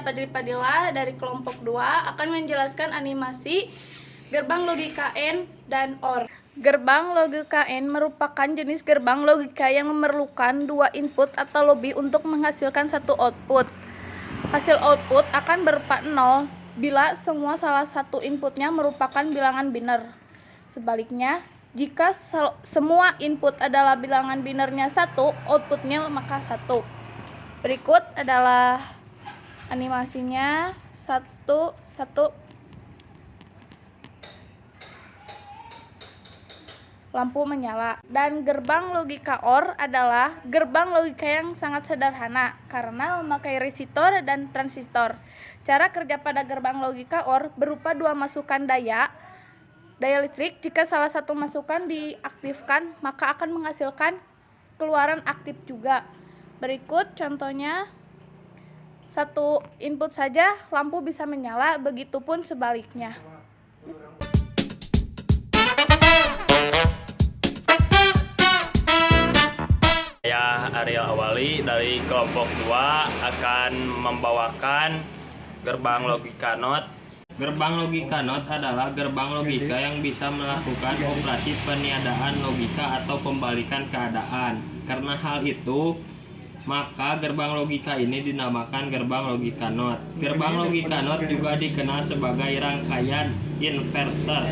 saya Fadli Fadila dari kelompok 2 akan menjelaskan animasi gerbang logika AND dan OR. Gerbang logika AND merupakan jenis gerbang logika yang memerlukan dua input atau lebih untuk menghasilkan satu output. Hasil output akan berupa 0 bila salah satu inputnya merupakan bilangan biner. Sebaliknya, jika semua input adalah bilangan binernya 1, outputnya maka 1. Berikut adalah animasinya. 1. Lampu menyala. Dan gerbang logika OR adalah gerbang logika yang sangat sederhana karena memakai resistor dan transistor. Cara kerja pada gerbang logika OR berupa dua masukan daya listrik. Jika salah satu masukan diaktifkan, maka akan menghasilkan keluaran aktif juga. Berikut contohnya. Satu input saja lampu bisa menyala, begitupun sebaliknya. Saya Ariel Awali dari kelompok 2 akan membawakan gerbang logika NOT. Gerbang logika NOT adalah gerbang logika yang bisa melakukan operasi peniadaan logika atau pembalikan keadaan. Karena hal itu, maka gerbang logika ini dinamakan gerbang logika NOT. Gerbang logika NOT juga dikenal sebagai rangkaian inverter.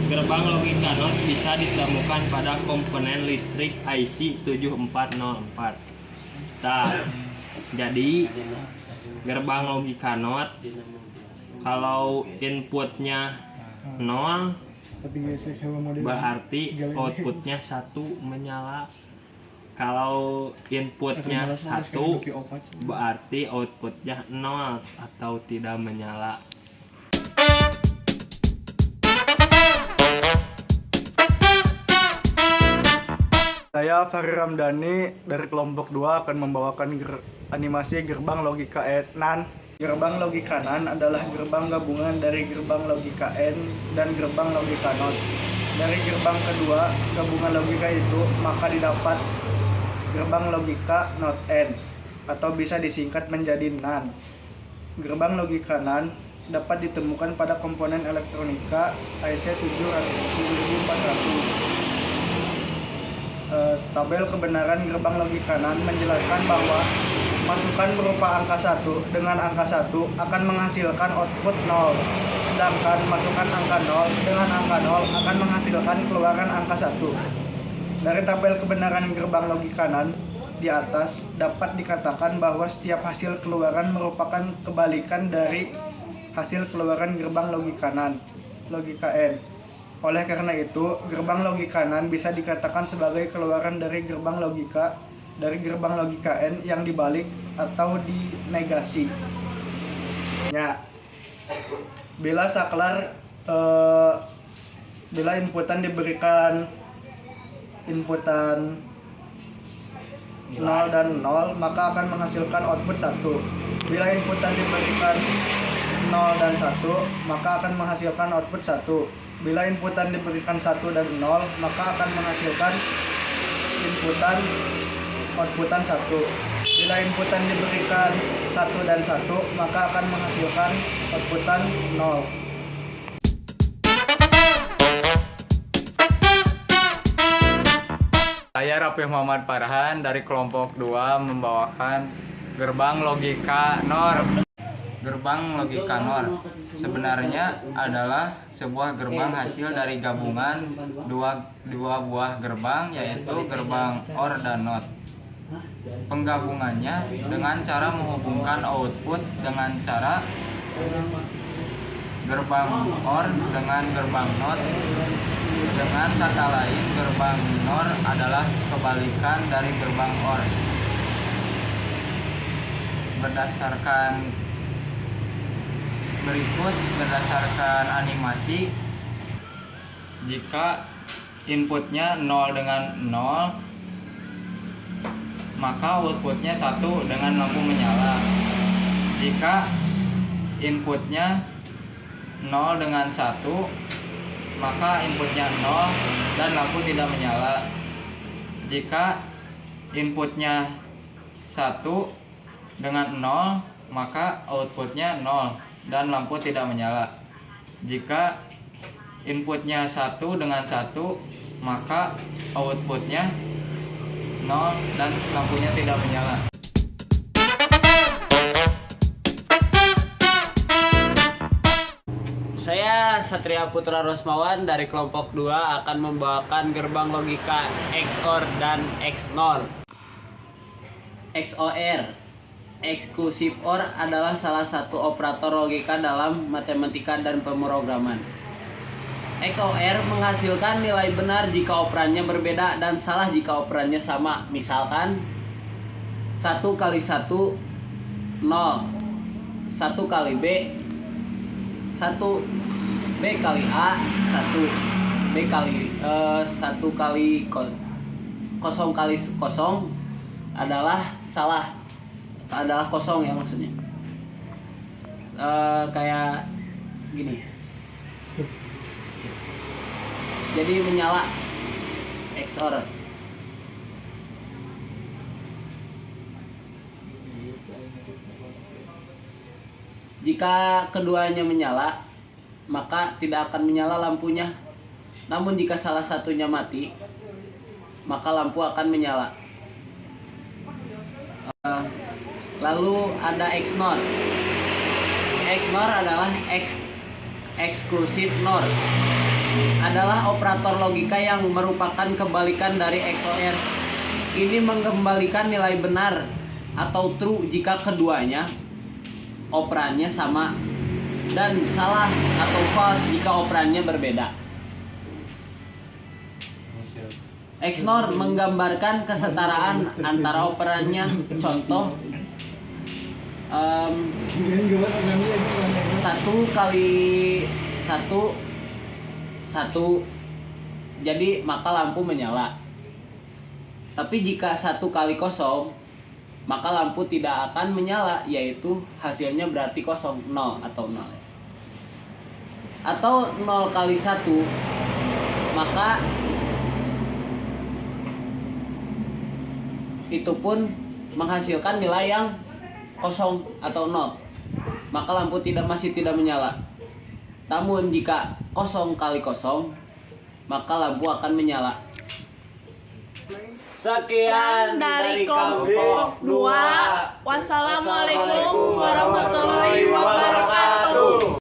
Gerbang logika NOT bisa ditemukan pada komponen listrik IC 7404. Jadi gerbang logika NOT kalau inputnya 0 berarti outputnya 1 menyala. Kalau inputnya 1 berarti outputnya 0 atau tidak menyala. Saya Fahri Ramdhani dari kelompok 2 akan membawakan animasi gerbang logika NAND. Gerbang logika NAND adalah gerbang gabungan dari gerbang logika AND dan gerbang logika NOT. Dari gerbang kedua gabungan logika itu maka didapat gerbang logika NOT AND atau bisa disingkat menjadi NAND. Gerbang logika NAND dapat ditemukan pada komponen elektronika IC 7400. Tabel kebenaran gerbang logika NAND menjelaskan bahwa masukan berupa angka 1 dengan angka 1 akan menghasilkan output 0, sedangkan masukan angka 0 dengan angka 0 akan menghasilkan keluaran angka 1. Dari tabel kebenaran gerbang logika NAND di atas dapat dikatakan bahwa setiap hasil keluaran merupakan kebalikan dari hasil keluaran gerbang logika NAND, logika AND. Oleh karena itu, gerbang logika NAND bisa dikatakan sebagai keluaran dari gerbang logika AND yang dibalik atau dinegasi. Ya, bila inputan diberikan inputan 0 dan 0, maka akan menghasilkan output 1. Bila inputan diberikan 0 dan 1, maka akan menghasilkan output 1. Bila inputan diberikan 1 dan 0, maka akan menghasilkan outputan 1. Bila inputan diberikan 1 dan 1, maka akan menghasilkan outputan 0. Saya Raffi Muhammad Farhan dari kelompok 2 membawakan gerbang logika NOR. Gerbang logika NOR sebenarnya adalah sebuah gerbang hasil dari gabungan dua buah gerbang, yaitu gerbang OR dan NOT. Penggabungannya dengan cara menghubungkan output dengan cara gerbang OR dengan gerbang NOT. Dengan kata lain, gerbang NOR adalah kebalikan dari gerbang OR. Berdasarkan animasi, jika inputnya 0 dengan 0, maka outputnya 1 dengan lampu menyala. Jika inputnya 0 dengan 1, maka inputnya 0 dan lampu tidak menyala. Jika inputnya 1 dengan 0, maka outputnya 0 dan lampu tidak menyala. Jika inputnya 1 dengan 1, maka outputnya 0 dan lampunya tidak menyala. Saya Satria Putra Rosmawan dari kelompok 2 akan membawakan gerbang logika XOR dan XNOR. XOR, Exclusive OR, adalah salah satu operator logika dalam matematika dan pemrograman. XOR menghasilkan nilai benar jika operannya berbeda dan salah jika operannya sama. Misalkan 1 kali 1 0, 1 kali B 1, B kali A 1, B kali 1 kali kosong kali kosong adalah salah, adalah kosong ya maksudnya. Kayak gini. Jadi menyala XOR. Jika keduanya menyala, maka tidak akan menyala lampunya. Namun jika salah satunya mati, maka lampu akan menyala. Lalu ada XNOR. XNOR adalah Exclusive NOR. Adalah operator logika yang merupakan kebalikan dari XOR. Ini mengembalikan nilai benar atau true jika keduanya operannya sama, dan salah atau false jika operannya berbeda. XNOR menggambarkan kesetaraan antara operannya. Contoh, 1 kali 1 1, jadi maka lampu menyala. Tapi jika 1 kali 0, maka lampu tidak akan menyala, yaitu hasilnya berarti kosong, 0 atau 0. Atau 0 kali 1, maka itu pun menghasilkan nilai yang kosong atau 0, maka lampu masih tidak menyala. Namun jika 0 kali 0, maka lampu akan menyala. Sekian dari kelompok 2. Wassalamualaikum warahmatullahi wabarakatuh.